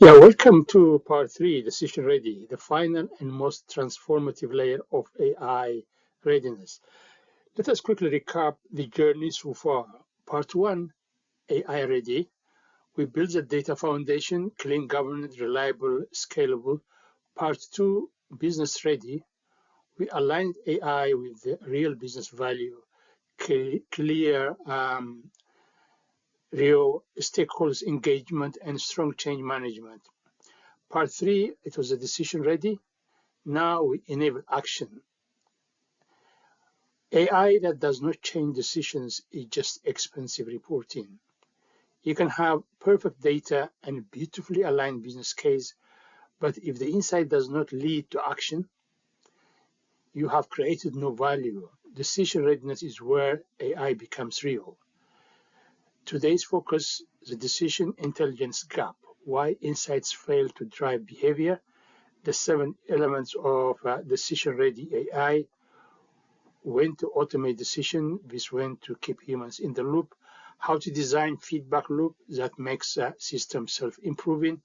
Yeah, welcome to part three, Decision Ready, the final and most transformative layer of AI readiness. Let us quickly recap the journey so far. Part one, AI Ready. We build the data foundation, clean, governed, reliable, scalable. Part two, Business Ready. We aligned AI with the real business value, clear real stakeholders engagement, and strong change management. Part three, it was a decision ready. Now we enable action. AI that does not change decisions is just expensive reporting. You can have perfect data and beautifully aligned business case, but if the insight does not lead to action, you have created no value. Decision readiness is where AI becomes real. Today's focus, the decision intelligence gap, why insights fail to drive behavior, the 7 elements of decision-ready AI, when to automate decision with when to keep humans in the loop, how to design feedback loop that makes a system self-improving,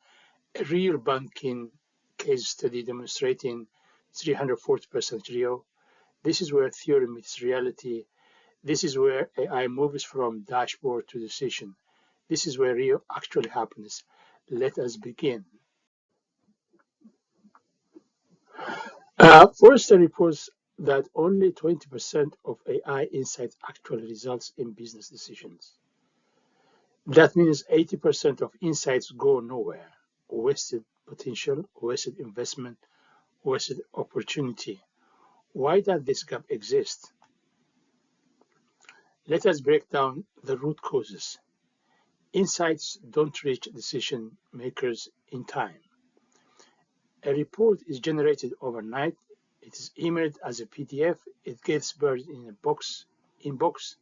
a real banking case study demonstrating 340% real. This is where theory meets reality. This is where AI moves from dashboard to decision. This is where real actually happens. Let us begin. Forrester reports that only 20% of AI insights actually results in business decisions. That means 80% of insights go nowhere. Wasted potential, wasted investment, wasted opportunity. Why does this gap exist? Let us break down the root causes. Insights don't reach decision makers in time. A report is generated overnight. It is emailed as a PDF. It gets buried in a inbox.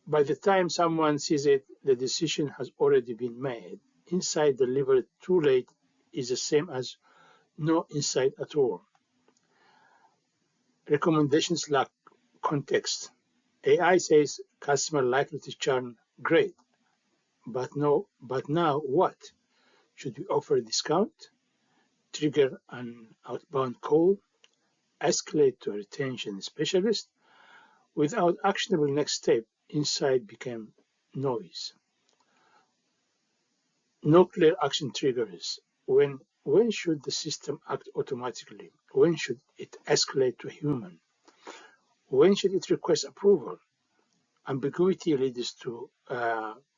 By the time someone sees it, the decision has already been made. Insight delivered too late is the same as no insight at all. Recommendations lack context. AI says customer likely to churn, great. But now what? Should we offer a discount? Trigger an outbound call? Escalate to a retention specialist? Without actionable next step, insight became noise. No clear action triggers. When should the system act automatically? When should it escalate to a human? When should it request approval? Ambiguity leads to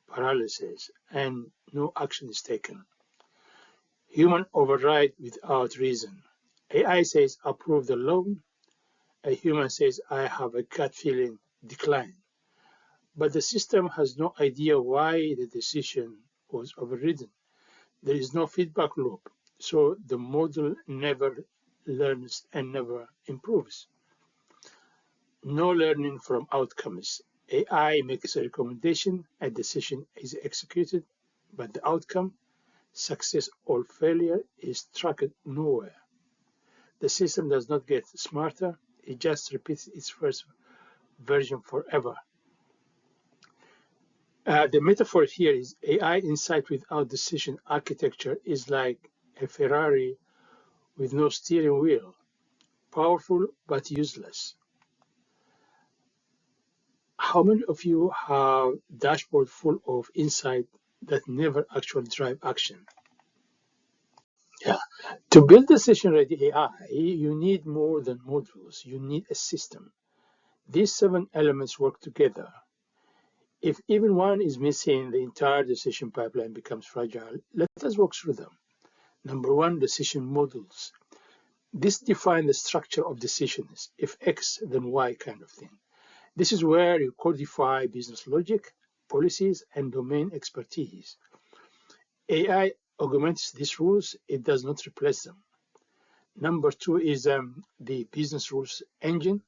paralysis and no action is taken. Human override without reason. AI says approve the loan. A human says I have a gut feeling, decline. But the system has no idea why the decision was overridden. There is no feedback loop, so the model never learns and never improves. No learning from outcomes. AI makes a recommendation, a decision is executed, but the outcome, success or failure, is tracked nowhere. The system does not get smarter, it just repeats its first version forever. The metaphor here is AI insight without decision architecture is like a Ferrari with no steering wheel, powerful but useless. How many of you have dashboard full of insight that never actually drive action? Yeah. To build decision-ready AI, you need more than modules. You need a system. These 7 elements work together. If even one is missing, the entire decision pipeline becomes fragile. Let us walk through them. Number 1, decision models. This defines the structure of decisions. If X, then Y kind of thing. This is where you codify business logic, policies, and domain expertise. AI augments these rules. It does not replace them. Number 2 is the business rules engine.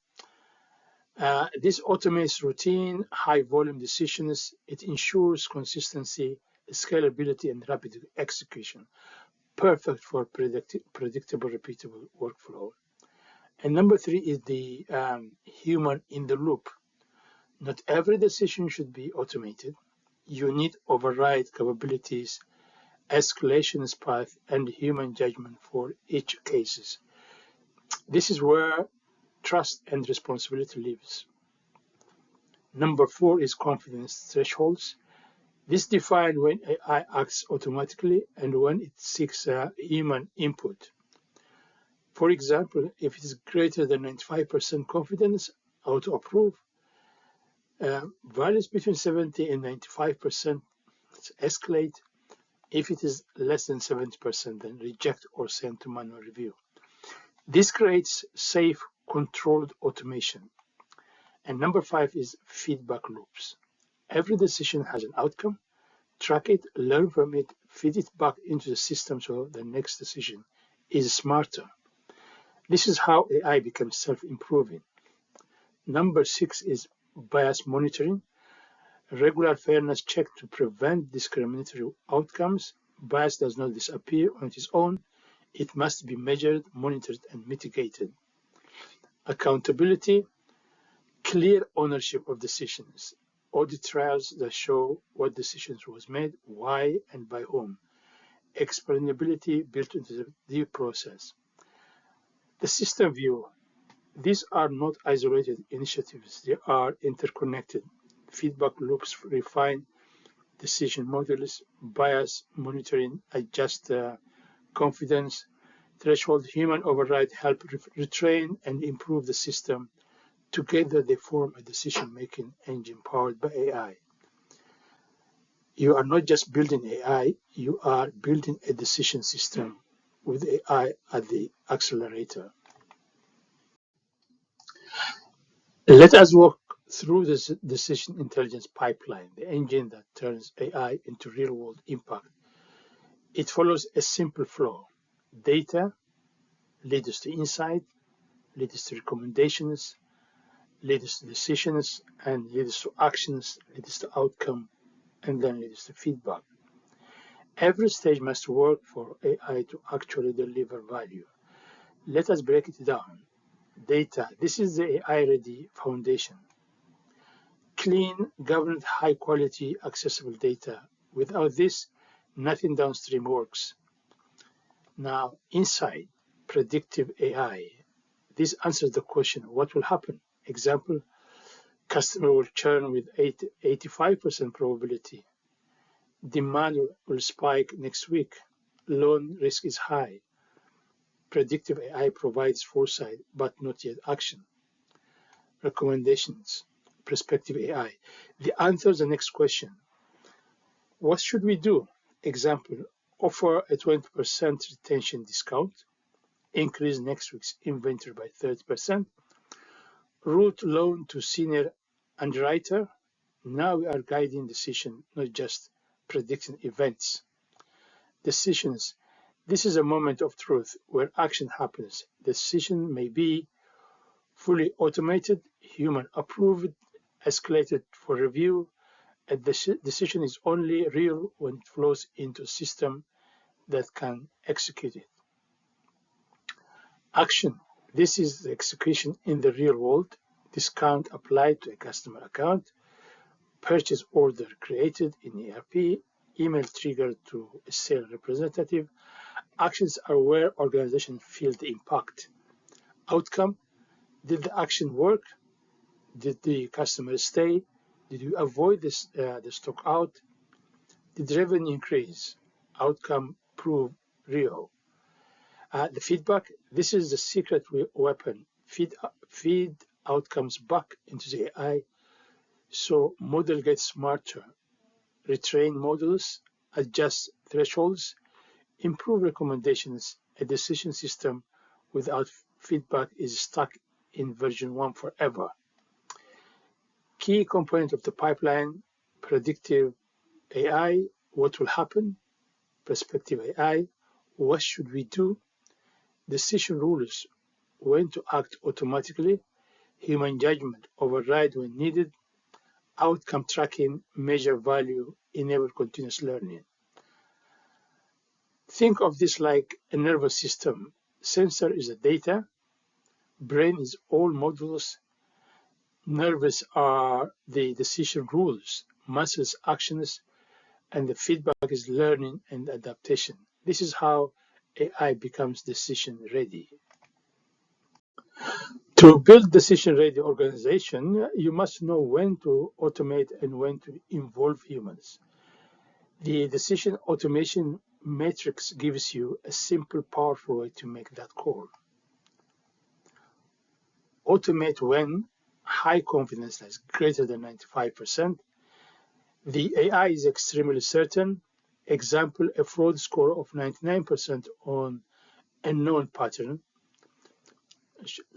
This automates routine, high-volume decisions. It ensures consistency, scalability, and rapid execution. Perfect for predictable, repeatable workflow. And number 3 is the human in the loop. Not every decision should be automated. You need override capabilities, escalation path, and human judgment for each case. This is where trust and responsibility lives. Number 4 is confidence thresholds. This defines when AI acts automatically and when it seeks human input. For example, if it is greater than 95% confidence, auto approve. Values between 70 and 95% escalate. If it is less than 70%, then reject or send to manual review. This creates safe, controlled automation. And number 5 is feedback loops. Every decision has an outcome. Track it, learn from it, feed it back into the system so the next decision is smarter. This is how AI becomes self-improving. Number 6 is bias monitoring. Regular fairness check to prevent discriminatory outcomes. Bias does not disappear on its own. It must be measured, monitored, and mitigated. Accountability, clear ownership of decisions. Audit trails that show what decisions was made, why, and by whom. Explainability built into the due process. The system view. These are not isolated initiatives. They are interconnected. Feedback loops refine decision models, bias monitoring, adjust confidence, threshold, human override help retrain and improve the system. Together they form a decision-making engine powered by AI. You are not just building AI, you are building a decision system with AI at the accelerator. Let us walk through this decision intelligence pipeline, the engine that turns AI into real-world impact. It follows a simple flow. Data leads to insight, leads to recommendations, leads to decisions, and leads to actions, leads to outcome, and then leads to feedback. Every stage must work for AI to actually deliver value. Let us break it down. Data. This is the AI-ready foundation. Clean, governed, high-quality, accessible data. Without this, nothing downstream works. Now, insight, predictive AI. This answers the question, what will happen? Example, customer will churn with 85% probability. Demand will spike next week. Loan risk is high. Predictive AI provides foresight, but not yet action. Recommendations, prospective AI. They answer the next question. What should we do? Example, offer a 20% retention discount, increase next week's inventory by 30%, route loan to senior underwriter. Now we are guiding decision, not just predicting events. Decisions. This is a moment of truth where action happens. Decision may be fully automated, human approved, escalated for review. A decision is only real when it flows into a system that can execute it. Action. This is the execution in the real world. Discount applied to a customer account. Purchase order created in ERP. Email triggered to a sales representative. Actions are where organizations feel the impact. Outcome. Did the action work? Did the customer stay? Did you avoid the stock out? Did revenue increase? Outcome prove real. The feedback, this is the secret weapon. Feed outcomes back into the AI so model gets smarter. Retrain models, adjust thresholds, improve recommendations. A decision system without feedback is stuck in version 1 forever. Key component of the pipeline, predictive AI, what will happen? Prospective AI, what should we do? Decision rules, when to act automatically. Human judgment, override when needed. Outcome tracking, measure value, enable continuous learning. Think of this like a nervous system. Sensor is the data, brain is all models, nervous are the decision rules, muscles actions, and the feedback is learning and adaptation. This is how AI becomes decision ready. To build decision ready organization, you must know when to automate and when to involve humans. The decision automation matrix gives you a simple, powerful way to make that call. Automate when high confidence is greater than 95%. The AI is extremely certain. Example, a fraud score of 99% on a known pattern.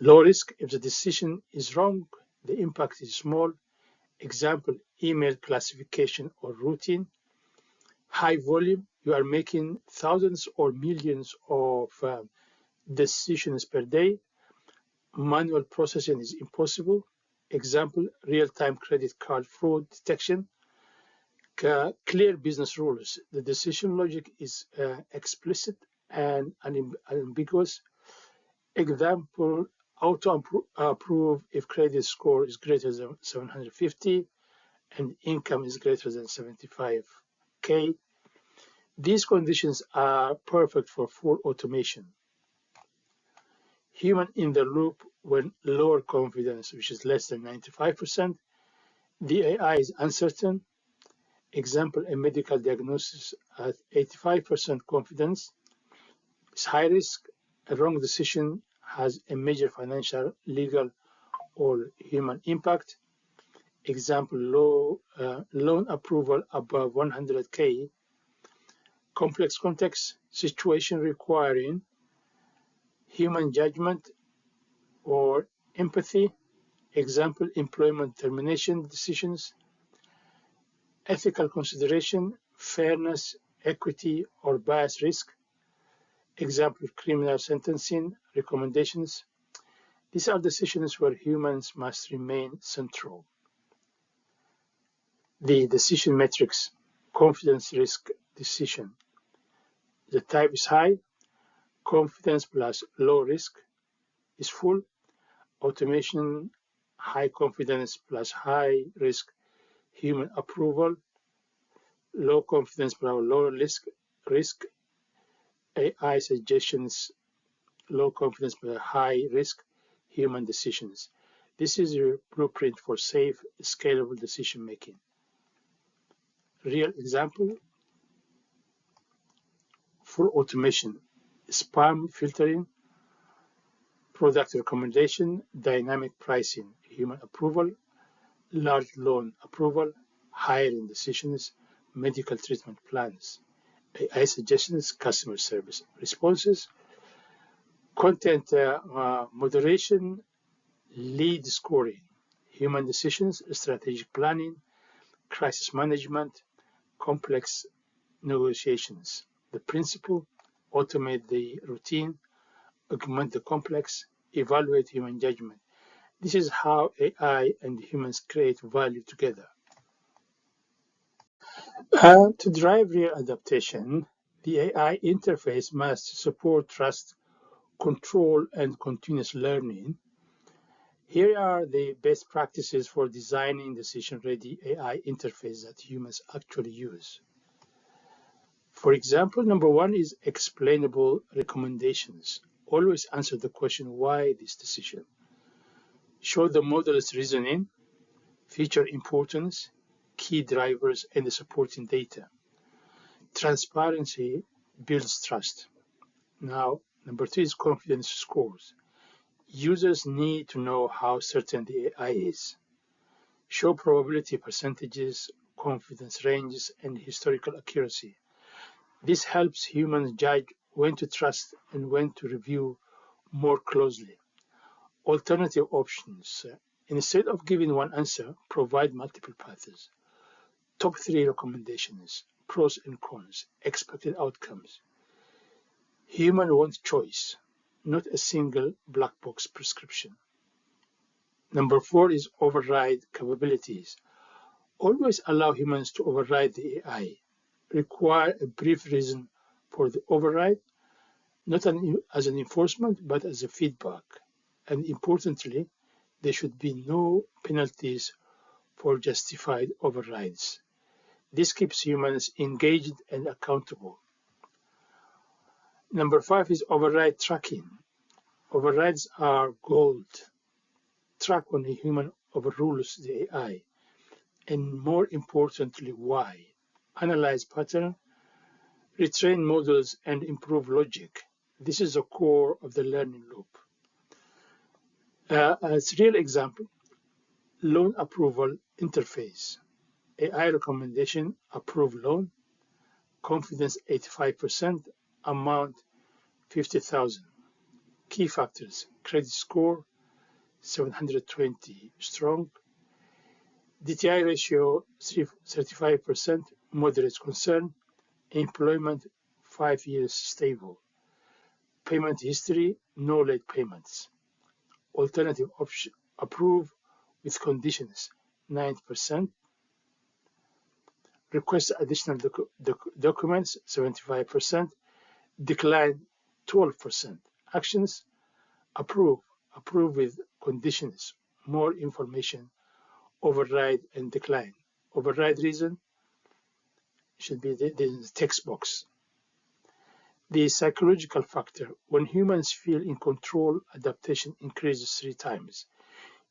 Low risk, if the decision is wrong, the impact is small. Example, email classification or routine. High volume, you are making thousands or millions of decisions per day. Manual processing is impossible. Example, real-time credit card fraud detection. Clear business rules. The decision logic is explicit and unambiguous. Example, auto-approve if credit score is greater than 750 and income is greater than 75K. These conditions are perfect for full automation. Human in the loop when lower confidence, which is less than 95%. The AI is uncertain. Example, a medical diagnosis at 85% confidence is high risk. A wrong decision has a major financial, legal, or human impact. Example, loan approval above 100K. Complex context, situation requiring human judgment or empathy. Example, employment termination decisions. Ethical consideration, fairness, equity, or bias risk. Example, criminal sentencing recommendations. These are decisions where humans must remain central. The decision matrix, confidence risk decision. The type is high. Confidence plus low risk is full. Automation, high confidence plus high risk, human approval. Low confidence plus low risk, AI suggestions. Low confidence plus high risk, human decisions. This is your blueprint for safe, scalable decision making. Real example, full automation, spam filtering, product recommendation, dynamic pricing, human approval, large loan approval, hiring decisions, medical treatment plans, AI suggestions, customer service responses, content moderation, lead scoring, human decisions, strategic planning, crisis management, complex negotiations. The principle, automate the routine, augment the complex, evaluate human judgment. This is how AI and humans create value together. To drive real adaptation, the AI interface must support trust, control, and continuous learning. Here are the best practices for designing decision-ready AI interface that humans actually use. For example, number one is explainable recommendations. Always answer the question, why this decision? Show the model's reasoning, feature importance, key drivers, and the supporting data. Transparency builds trust. Now, number two is confidence scores. Users need to know how certain the AI is. Show probability percentages, confidence ranges, and historical accuracy. This helps humans judge when to trust and when to review more closely. Alternative options. Instead of giving one answer, provide multiple paths. Top 3 recommendations, pros and cons, expected outcomes. Human wants choice, not a single black box prescription. Number 4 is override capabilities. Always allow humans to override the AI. Require a brief reason for the override, not as an enforcement, but as a feedback. And importantly, there should be no penalties for justified overrides. This keeps humans engaged and accountable. Number 5 is override tracking. Overrides are gold. Track when a human overrules the AI, and more importantly, why. Analyze pattern, retrain models, and improve logic. This is the core of the learning loop. As a real example, loan approval interface. AI recommendation, approve loan, confidence 85%, amount 50,000. Key factors, credit score 720 strong, DTI ratio 35%, moderate concern, employment 5 years stable, payment history, no late payments, alternative option, approve with conditions 9%, request additional documents 75%, decline 12%, actions, approve with conditions, more information, override and decline. Override reason should be the text box. The psychological factor, when humans feel in control, adaptation increases 3 times.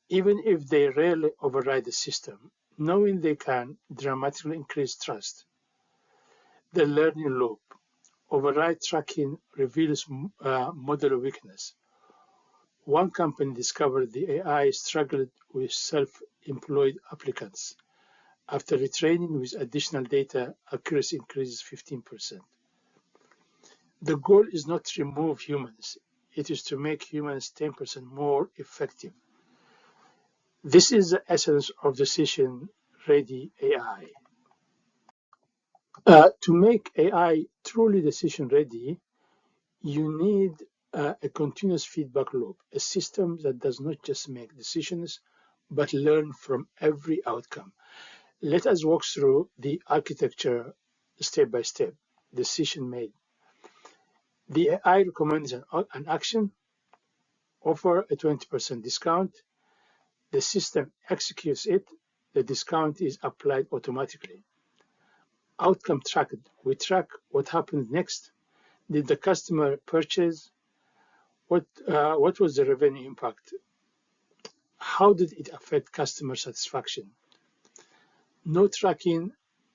Even if they rarely override the system, knowing they can dramatically increase trust. The learning loop, override tracking reveals model weakness. One company discovered the AI struggled with self-employed applicants. After retraining with additional data, accuracy increases 15%. The goal is not to remove humans, it is to make humans 10% more effective. This is the essence of decision-ready AI. To make AI truly decision-ready, you need a continuous feedback loop, a system that does not just make decisions, but learn from every outcome. Let us walk through the architecture step by step. Decision made. The AI recommends an action, offer a 20% discount. The system executes it. The discount is applied automatically. Outcome tracked. We track what happened next. Did the customer purchase? What was the revenue impact? How did it affect customer satisfaction? No tracking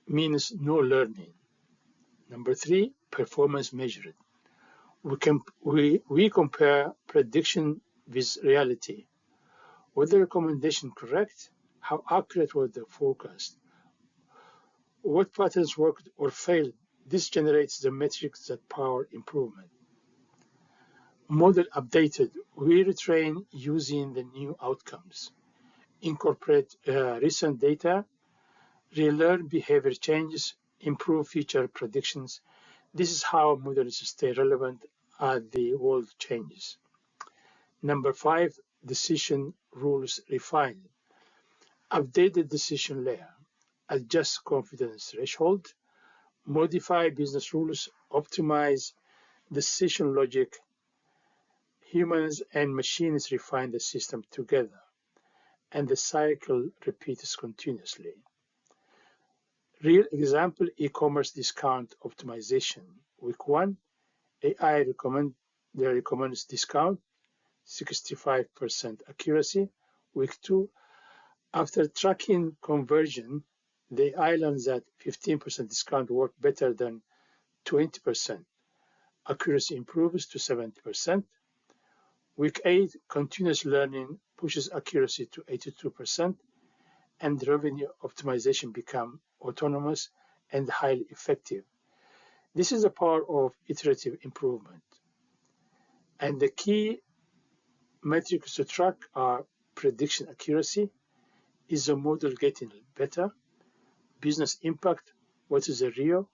means no learning. Number 3, performance measured. We compare prediction with reality. Was the recommendation correct? How accurate was the forecast? What patterns worked or failed? This generates the metrics that power improvement. Model updated. We retrain using the new outcomes. Incorporate recent data. Relearn behavior changes. Improve future predictions. This is how models stay relevant as the world changes. Number 5, decision rules refined. Update the decision layer. Adjust confidence threshold. Modify business rules. Optimize decision logic. Humans and machines refine the system together, and the cycle repeats continuously. Real example, e-commerce discount optimization. Week 1, AI recommends discount, 65% accuracy. Week 2, after tracking conversion, the AI learns that 15% discount worked better than 20%. Accuracy improves to 70%. Week 8, continuous learning pushes accuracy to 82%, and revenue optimization become autonomous and highly effective. This is the power of iterative improvement. And the key metrics to track are prediction accuracy. Is the model getting better? Business impact, what is the real?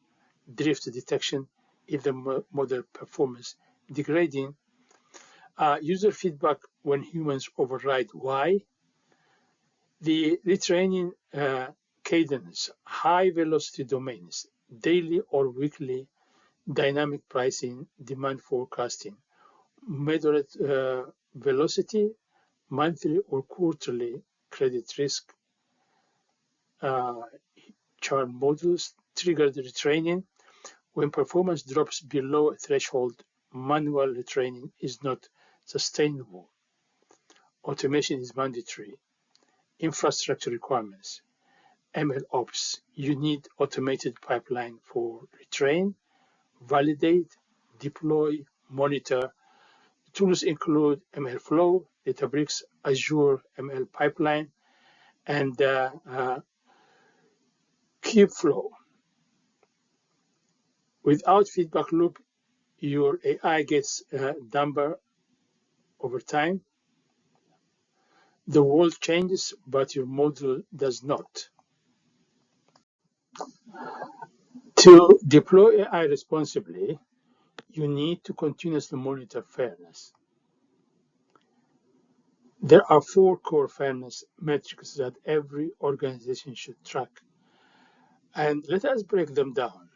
Drift detection, if the model performance degrading. User feedback when humans override, why? The retraining cadence, high velocity domains, daily or weekly dynamic pricing, demand forecasting, moderate velocity, monthly or quarterly credit risk churn models trigger the retraining. When performance drops below a threshold, manual retraining is not sustainable. Automation is mandatory. Infrastructure requirements. ML ops. You need automated pipeline for retrain, validate, deploy, monitor. Tools include MLflow, Databricks, Azure ML Pipeline, and Kubeflow. Without feedback loop, your AI gets dumber over time. The world changes, but your model does not. To deploy AI responsibly, you need to continuously monitor fairness. There are 4 core fairness metrics that every organization should track. And let us break them down.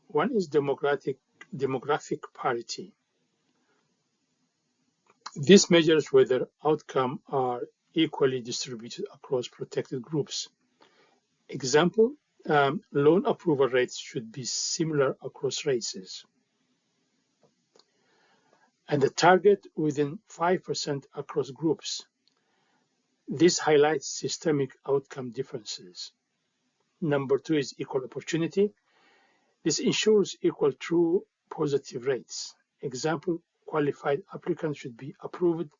One is demographic parity. This measures whether outcomes are equally distributed across protected groups. Example, loan approval rates should be similar across races. And the target within 5% across groups. This highlights systemic outcome differences. Number 2 is equal opportunity. This ensures equal true positive rates. Example, qualified applicants should be approved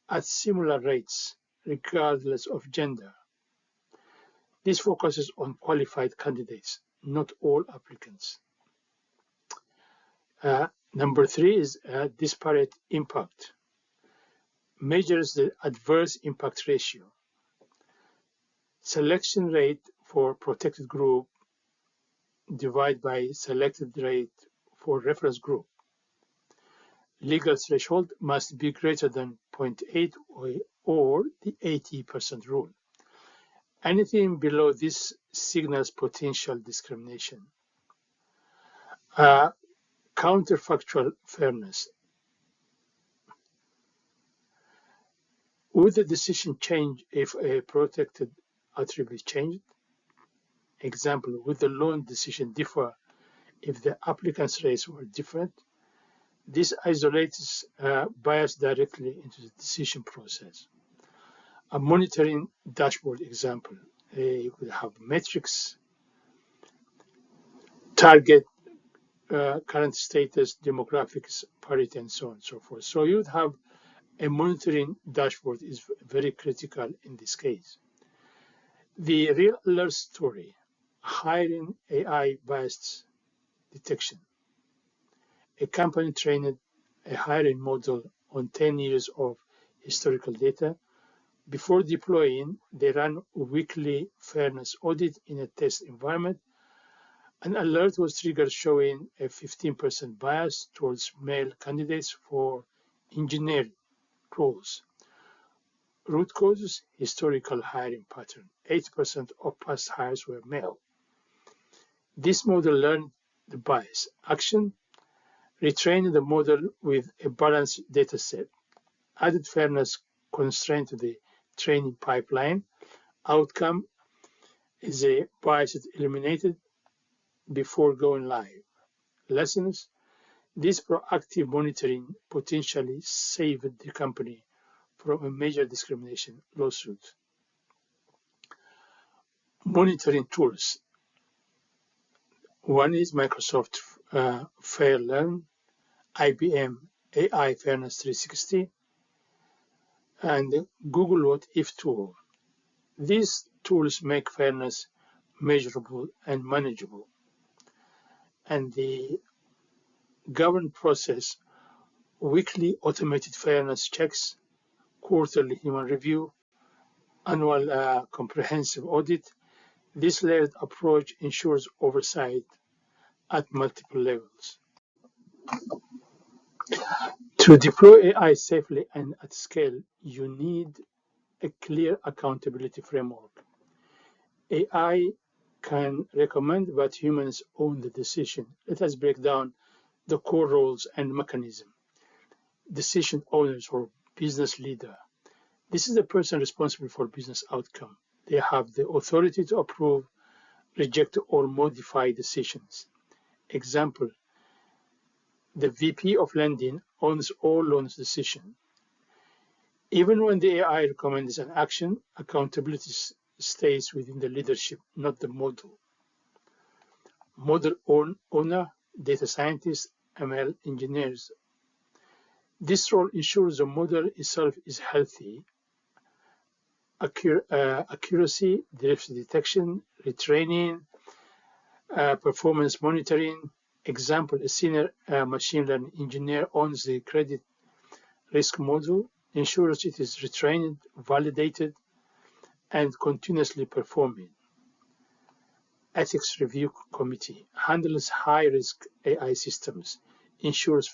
at similar rates, regardless of gender. This focuses on qualified candidates, not all applicants. Number 3 is disparate impact. Measures the adverse impact ratio. Selection rate for protected group divided by selected rate for reference group. Legal threshold must be greater than 0.8 or the 80% rule. Anything below this signals potential discrimination. Counterfactual fairness. Would the decision change if a protected attribute changed? Example, would the loan decision differ if the applicant's race were different? This isolates bias directly into the decision process. A monitoring dashboard example. You could have metrics, target, current status, demographics, parity, and so on and so forth. So you would have a monitoring dashboard is very critical in this case. The real alert story, hiring AI bias detection. A company trained a hiring model on 10 years of historical data. Before deploying, they ran a weekly fairness audit in a test environment. An alert was triggered showing a 15% bias towards male candidates for engineering roles. Root causes, historical hiring pattern. 80% of past hires were male. This model learned the bias. Action, retraining the model with a balanced data set. Added fairness constraint to the training pipeline. Outcome is a bias eliminated before going live. Lessons, this proactive monitoring potentially saved the company from a major discrimination lawsuit. Monitoring tools. One is Microsoft FairLearn, IBM AI Fairness 360, and Google What If tool. These tools make fairness measurable and manageable. And the governed process, weekly automated fairness checks, quarterly human review, annual comprehensive audit. This layered approach ensures oversight at multiple levels. To deploy AI safely and at scale, you need a clear accountability framework. AI can recommend, but humans own the decision. Let us break down the core roles and mechanism. Decision owners or business leader. This is the person responsible for business outcome. They have the authority to approve, reject or modify decisions. Example, the VP of lending owns all loans decisions. Even when the AI recommends an action, accountability stays within the leadership, not the model. Model owner, data scientists, ML engineers. This role ensures the model itself is healthy. Accuracy, drift detection, retraining, performance monitoring. Example, a senior machine learning engineer owns the credit risk model, ensures it is retrained, validated, and continuously performing. Ethics Review Committee handles high-risk AI systems, ensures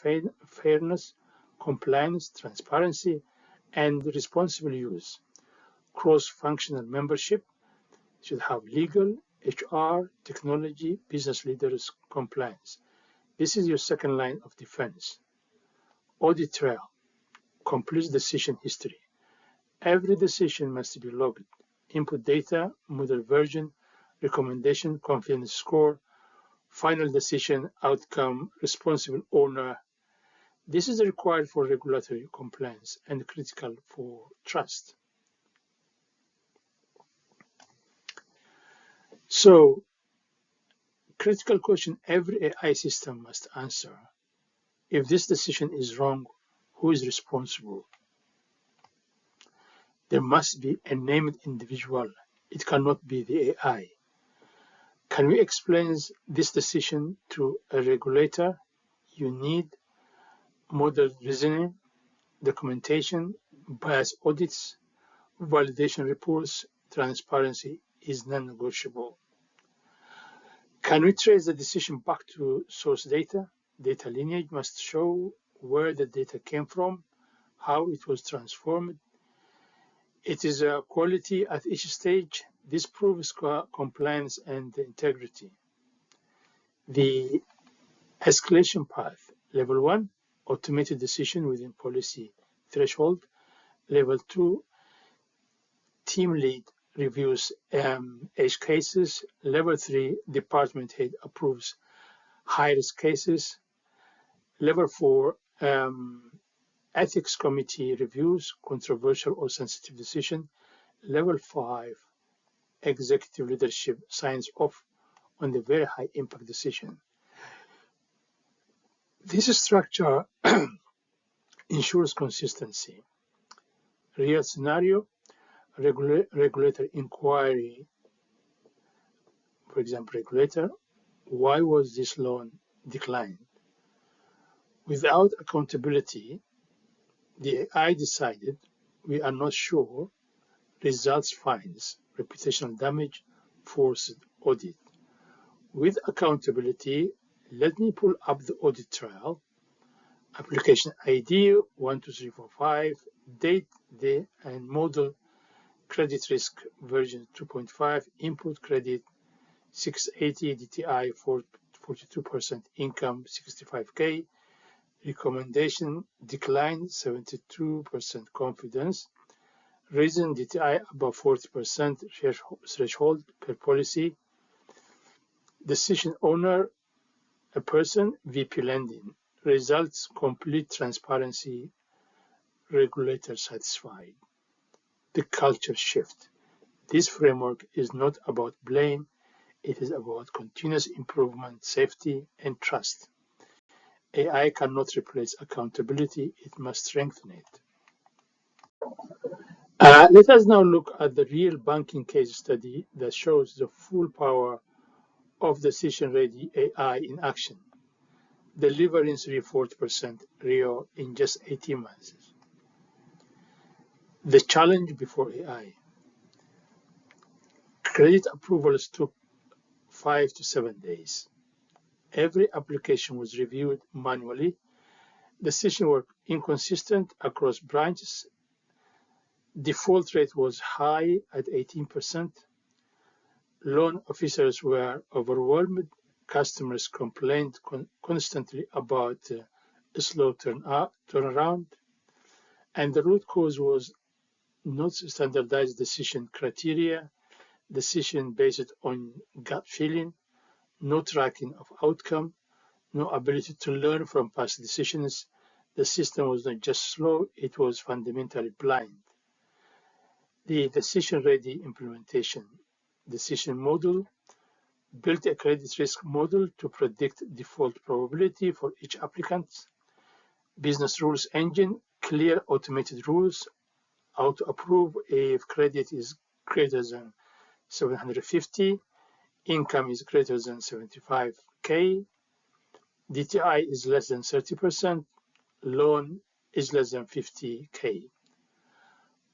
fairness, compliance, transparency, and responsible use. Cross-functional membership should have legal, HR, technology, business leaders, compliance. This is your second line of defense. Audit trail, complete decision history. Every decision must be logged. Input data, model version, recommendation, confidence score, final decision, outcome, responsible owner. This is required for regulatory compliance and critical for trust. So, critical question every AI system must answer. If this decision is wrong, who is responsible? There must be a named individual. It cannot be the AI. Can we explain this decision to a regulator? You need model reasoning, documentation, bias audits, validation reports. Transparency is non-negotiable. Can we trace the decision back to source data? Data lineage must show where the data came from, how it was transformed. It is a quality at each stage. This proves compliance and integrity. The escalation path. Level 1, automated decision within policy threshold. Level 2, team lead reviews edge cases. Level 3, department head approves high-risk cases. Level 4, ethics committee reviews controversial or sensitive decision. Level 5, executive leadership signs off on the very high impact decision. This structure ensures consistency. Real scenario, regulator inquiry. For example, regulator, why was this loan declined? Without accountability, the AI decided, we are not sure, results fines, reputational damage, forced audit. With accountability, let me pull up the audit trail. Application ID 12345, date, day, and model, credit risk version 2.5, input credit 680, DTI 42%, income 65K, recommendation decline 72% confidence, reason DTI above 40% threshold per policy, decision owner a person, VP lending, results complete transparency, regulator satisfied. The culture shift. This framework is not about blame, it is about continuous improvement, safety, and trust. AI cannot replace accountability, it must strengthen it. Let us now look at the real banking case study that shows the full power of decision-ready AI in action, delivering 340% REO in just 18 months. The challenge before AI. Credit approvals took 5 to 7 days. Every application was reviewed manually. Decisions were inconsistent across branches. Default rate was high at 18%. Loan officers were overwhelmed. Customers complained constantly about a slow turnaround. And the root cause was not standardized decision criteria, decision based on gut feeling, no tracking of outcome, no ability to learn from past decisions. The system was not just slow, it was fundamentally blind. The decision-ready implementation. Decision model built a credit risk model to predict default probability for each applicant. Business rules engine, clear automated rules, auto approve if credit is greater than 750, income is greater than 75K, DTI is less than 30%, loan is less than 50K.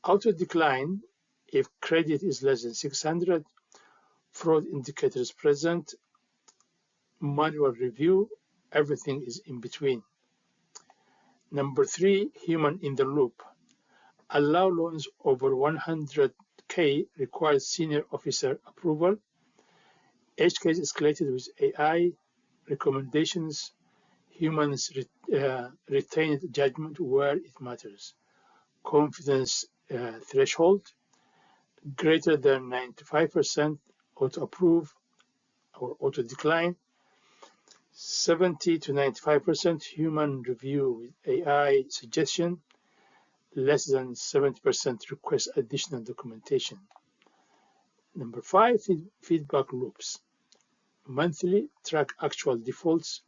Auto decline if credit is less than 600, fraud indicators present, manual review, everything is in between. Number 3, human in the loop. Allow loans over 100K requires senior officer approval. Each case escalated with AI recommendations. Humans retained judgment where it matters. Confidence threshold greater than 95% auto approve or auto decline. 70 to 95% human review with AI suggestion. Less than 70% request additional documentation. Number 5, feedback loops. Monthly track actual defaults,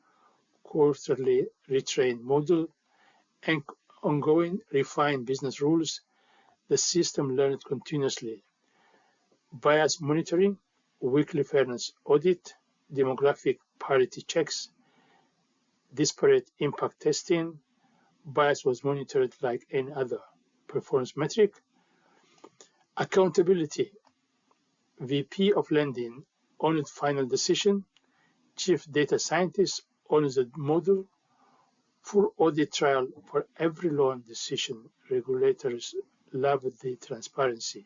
quarterly retrain model, and ongoing refine business rules. The system learns continuously. Bias monitoring, weekly fairness audit, demographic parity checks, disparate impact testing. Bias was monitored like any other performance metric. Accountability, VP of lending owns final decision, chief data scientist owns the model, full audit trail for every loan decision. Regulators love the transparency.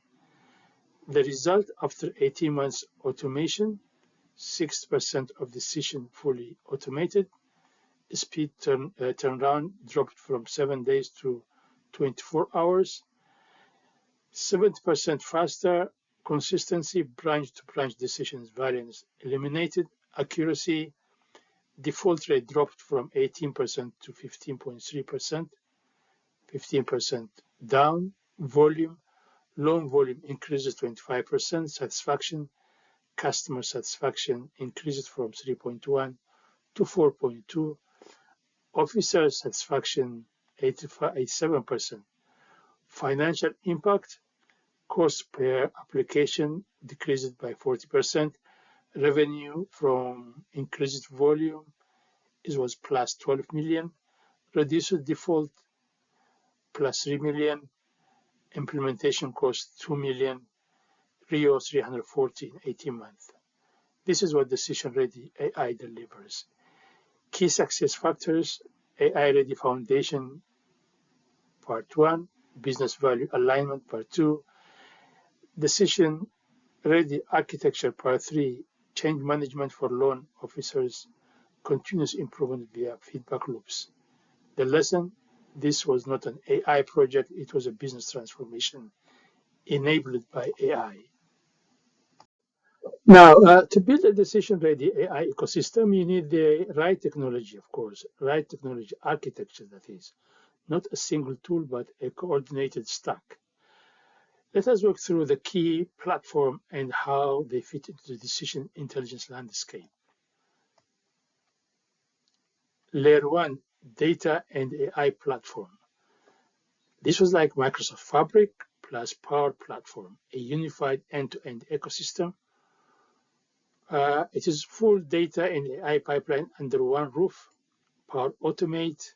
The result after 18 months automation, 6% of decision fully automated, speed turnaround dropped from 7 days to 24 hours, 70% faster, consistency, branch-to-branch decisions variance eliminated, accuracy, default rate dropped from 18% to 15.3%, 15% down, volume, loan volume increases 25%, satisfaction, customer satisfaction increases from 3.1 to 4.2, officer satisfaction 87%, financial impact, cost per application decreased by 40%, revenue from increased volume was plus 12 million, reduced default plus 3 million, implementation cost 2 million, RIO 340 in 18 months. This is what Decision Ready AI delivers. Key success factors, AI Ready Foundation, Part 1, Business Value Alignment, Part 2, Decision Ready Architecture, Part 3, Change Management for Loan Officers, Continuous Improvement via Feedback Loops. The lesson, this was not an AI project, it was a business transformation enabled by AI. Now, to build a decision-ready AI ecosystem, you need the right technology, of course, right technology architecture, that is, not a single tool, but a coordinated stack. Let us walk through the key platform and how they fit into the decision intelligence landscape. Layer 1, data and AI platform. This was like Microsoft Fabric plus Power Platform, a unified end-to-end ecosystem. It is full data and AI pipeline under one roof. Power Automate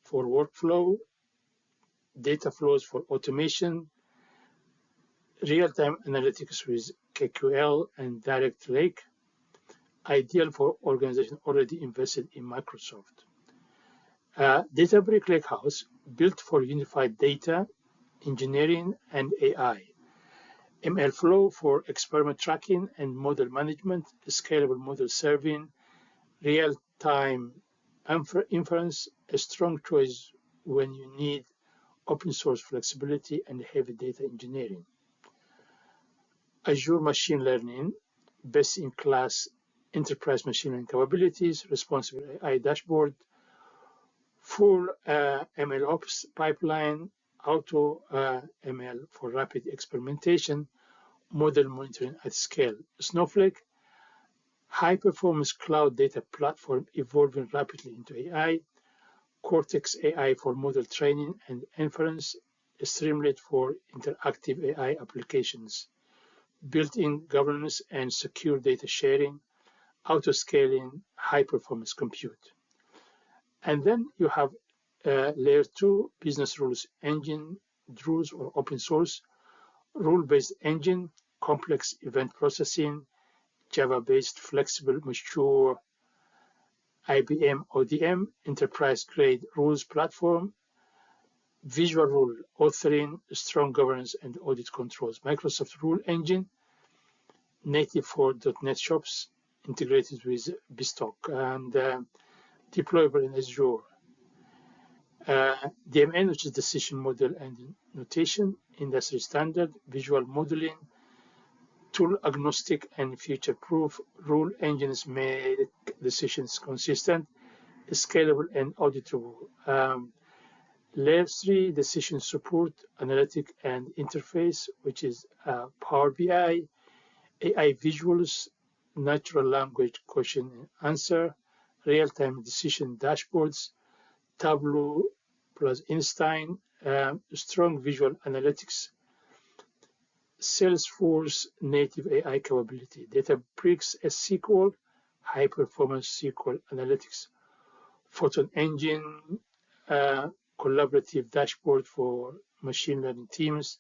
for workflow, data flows for automation, real-time analytics with KQL and Direct Lake, ideal for organizations already invested in Microsoft. Databricks Lakehouse, built for unified data, engineering, and AI. MLflow for experiment tracking and model management, scalable model serving, real-time inference, a strong choice when you need open source flexibility and heavy data engineering. Azure Machine Learning, best-in-class enterprise machine learning capabilities, responsible AI dashboard, full ML ops pipeline, auto ML for rapid experimentation, model monitoring at scale. Snowflake, high-performance cloud data platform evolving rapidly into AI, Cortex AI for model training and inference, Streamlit for interactive AI applications, built-in governance and secure data sharing, auto-scaling, high-performance compute. And then you have layer 2 business rules engine, rules or open source, rule-based engine, complex event processing, Java-based flexible, mature IBM ODM, enterprise-grade rules platform, visual rule authoring, strong governance and audit controls. Microsoft Rule Engine, native for .NET shops, integrated with Beanstalk, and deployable in Azure. DMN, which is decision model and notation, industry standard, visual modeling, tool agnostic and future-proof. Rule engines make decisions consistent, scalable, and auditable. Layer 3, decision support, analytic and interface, which is Power BI, AI visuals, natural language question and answer, real-time decision dashboards, Tableau plus Einstein, strong visual analytics, Salesforce native AI capability, Databricks SQL, high-performance SQL analytics, Photon Engine, collaborative dashboard for machine learning teams.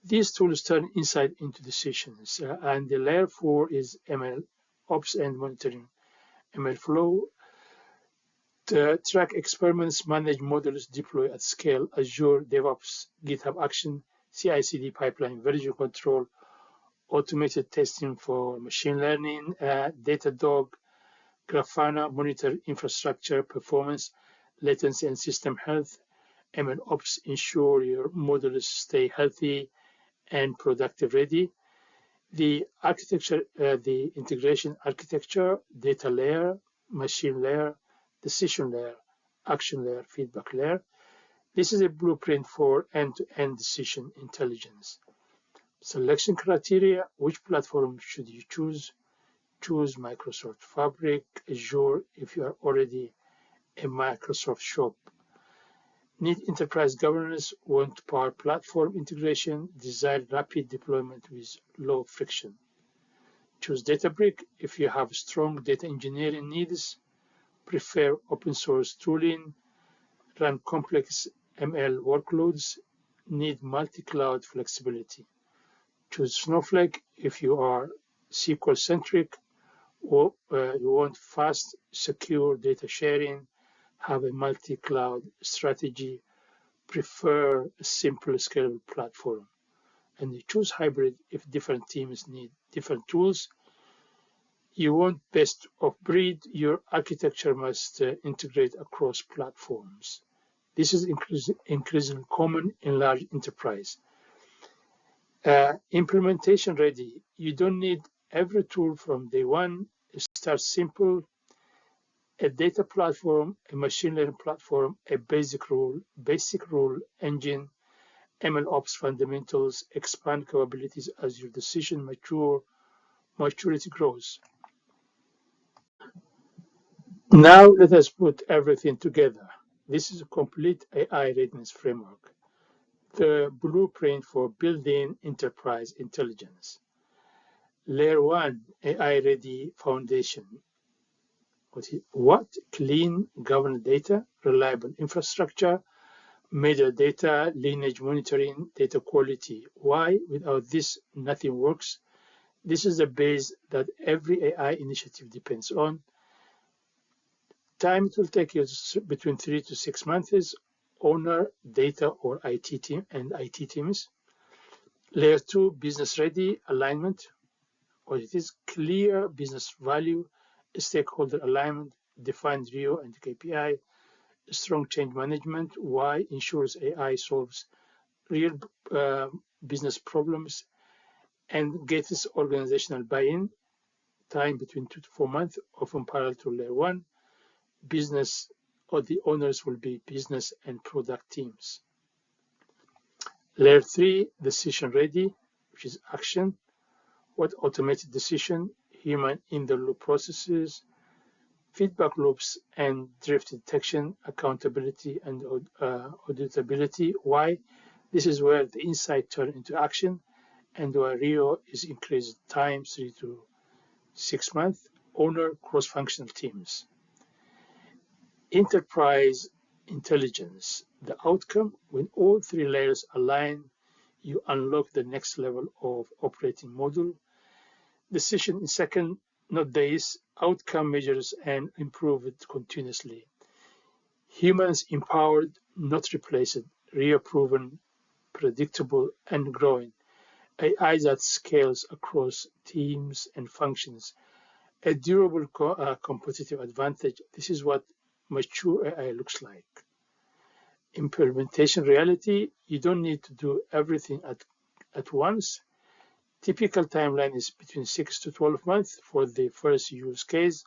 These tools turn insight into decisions. And the layer 4 is ML ops and monitoring. ML flow, to track experiments, manage models, deploy at scale, Azure DevOps, GitHub Action, CI/CD pipeline, version control, automated testing for machine learning, Datadog, Grafana, monitor infrastructure performance, latency and system health, ML ops, ensure your models stay healthy and productive ready. The architecture, the integration architecture, data layer, machine layer, decision layer, action layer, feedback layer. This is a blueprint for end-to-end decision intelligence. Selection criteria, which platform should you choose? Choose Microsoft Fabric, Azure if you are already a Microsoft shop. Need enterprise governance, want Power Platform integration, desire rapid deployment with low friction. Choose Databricks if you have strong data engineering needs, prefer open source tooling, run complex ML workloads, need multi-cloud flexibility. Choose Snowflake if you are SQL-centric or you want fast, secure data sharing, have a multi-cloud strategy, prefer a simple, scalable platform. And you choose hybrid if different teams need different tools. You want best of breed, your architecture must integrate across platforms. This is increasingly common in large enterprise. Implementation ready. You don't need every tool from day one. Start simple. A data platform, a machine learning platform, a basic rule engine, ML ops fundamentals, expand capabilities as your decision maturity grows. Now let us put everything together. This is a complete AI readiness framework, the blueprint for building enterprise intelligence. Layer 1, AI ready foundation. What? Clean, governed data, reliable infrastructure, metadata, lineage monitoring, data quality. Why? Without this, nothing works. This is the base that every AI initiative depends on. Time it will take you between 3 to 6 months. Owner, data, or IT team and IT teams. Layer 2, business ready, alignment. What it is, clear business value, stakeholder alignment, defined RIO and KPI, strong change management. Why? Ensures AI solves real business problems and gets organizational buy-in, time between 2 to 4 months, often parallel to layer 1. Business or the owners will be business and product teams. Layer 3, decision ready, which is action. What automated decision, human in the loop processes, feedback loops and drift detection, accountability and auditability. Why? This is where the insight turns into action and where RIO is increased time 3 to 6 months. Owner cross-functional teams. Enterprise intelligence. The outcome, when all 3 layers align, you unlock the next level of operating model. Decision in second, not days, outcome measures and improve it continuously. Humans empowered, not replaced, real-proven, predictable, and growing. AI that scales across teams and functions. A durable competitive advantage. This is what mature AI looks like. Implementation reality, you don't need to do everything at once. Typical timeline is between 6 to 12 months for the first use case.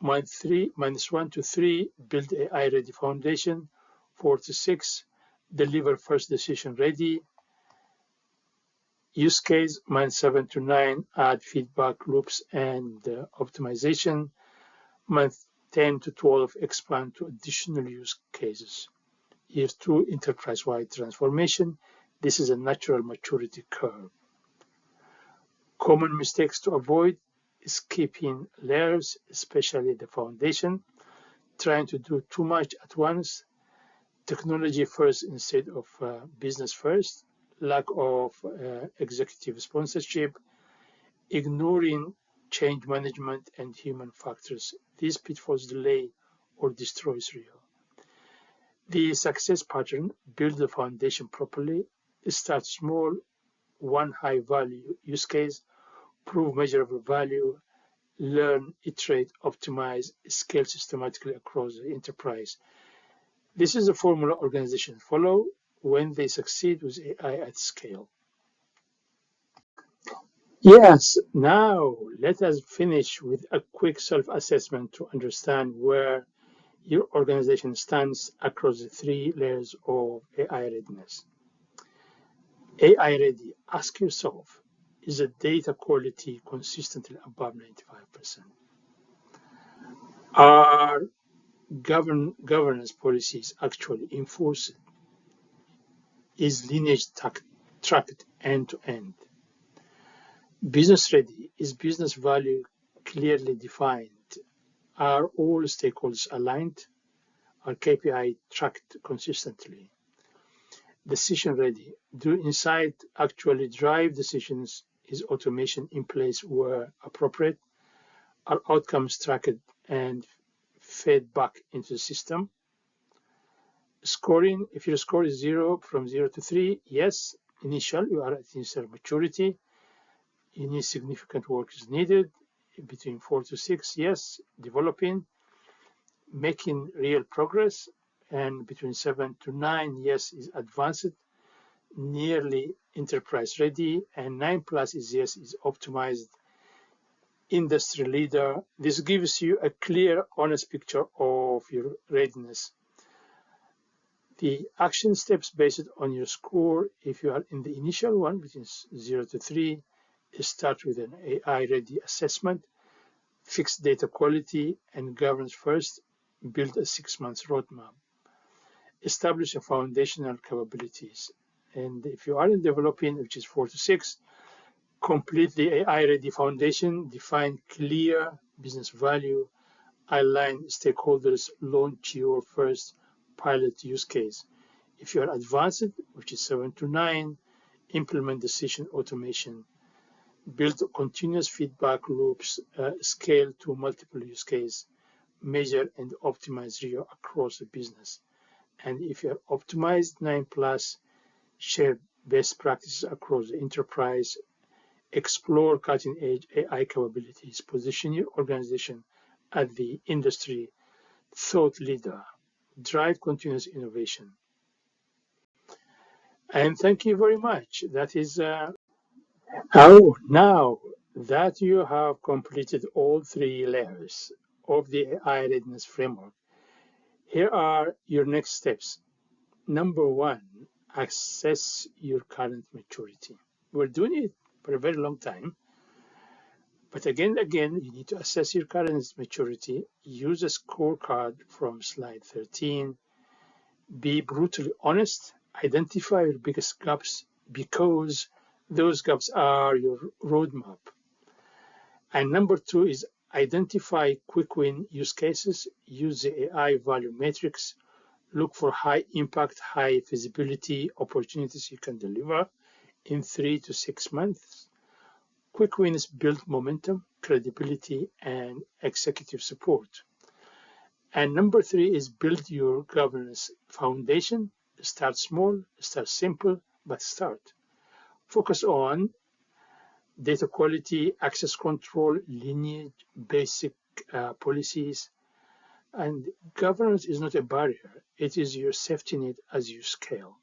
-1 to 3, build AI ready foundation. 4 to 6, deliver first decision ready. Use case, -7 to 9, add feedback loops and optimization. Month 10 to 12, expand to additional use cases. Year 2, enterprise-wide transformation. This is a natural maturity curve. Common mistakes to avoid: skipping layers, especially the foundation, trying to do too much at once, technology first instead of business first, lack of executive sponsorship, ignoring change management and human factors. These pitfalls delay or destroy RIO. The success pattern: build the foundation properly, start small, one high value use case, prove measurable value, learn, iterate, optimize, scale systematically across the enterprise. This is the formula organizations follow when they succeed with AI at scale. Yes, now let us finish with a quick self-assessment to understand where your organization stands across the 3 layers of AI readiness. AI ready, ask yourself, is the data quality consistently above 95%? Are governance policies actually enforced? Is lineage tracked end to end? Business ready, is business value clearly defined? Are all stakeholders aligned? Are KPI tracked consistently? Decision ready, do insight actually drive decisions? Is automation in place where appropriate? Are outcomes tracked and fed back into the system? Scoring, if your score is 0 from 0 to 3, yes, initial, you are at initial maturity. You need significant work is needed. Between 4 to 6, yes, developing, making real progress. And between 7 to 9, yes, is advanced, nearly enterprise ready. And 9 plus is yes, is optimized, industry leader. This gives you a clear, honest picture of your readiness. The action steps based on your score, if you are in the initial one, which is 0 to 3, start with an AI-ready assessment, fix data quality and governance first, build a 6-month roadmap, establish a foundational capabilities. And if you are in developing, which is 4 to 6, complete the AI-ready foundation, define clear business value, align stakeholders, launch your first pilot use case. If you are advanced, which is 7 to 9, implement decision automation, build continuous feedback loops, scale to multiple use cases, measure and optimize RIO across the business. And if you are optimized 9 plus, share best practices across the enterprise, explore cutting edge AI capabilities, position your organization at the industry thought leader, drive continuous innovation. And thank you very much. That is Oh, now that you have completed all three layers of the AI readiness framework, here are your next steps. Number one, assess your current maturity. We're doing it for a very long time, but again, you need to assess your current maturity. Use a scorecard from slide 13. Be brutally honest. Identify your biggest gaps because those gaps are your roadmap. And number two is identify quick win use cases. Use the AI value matrix. Look for high impact, high visibility opportunities you can deliver in 3 to 6 months. Quick wins build momentum, credibility, and executive support. And number three is build your governance foundation. Start small, start simple, but start. Focus on data quality, access control, lineage, basic policies. And governance is not a barrier, it is your safety net as you scale.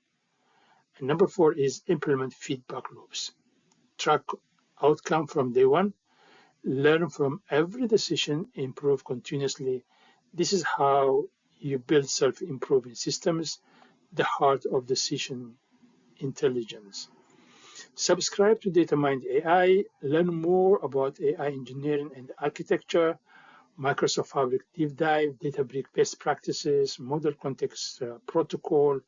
And number four is implement feedback loops. Track outcome from day one, learn from every decision, improve continuously. This is how you build self-improving systems, the heart of decision intelligence. Subscribe to DataMindAI, learn more about AI engineering and architecture, Microsoft Fabric deep dive, Databricks best practices, model context protocol,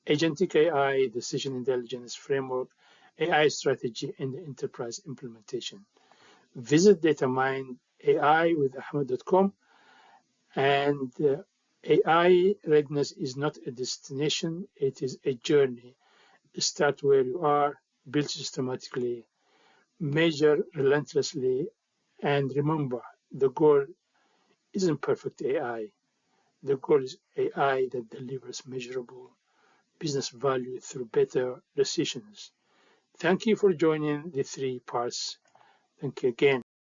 Agentic AI, decision intelligence framework, AI strategy, and enterprise implementation. Visit DataMindAI with Ahmed.com. And AI readiness is not a destination, it is a journey. Start where you are, build systematically, measure relentlessly, and remember the goal isn't perfect AI. The goal is AI that delivers measurable business value through better decisions. Thank you for joining the three parts. Thank you again.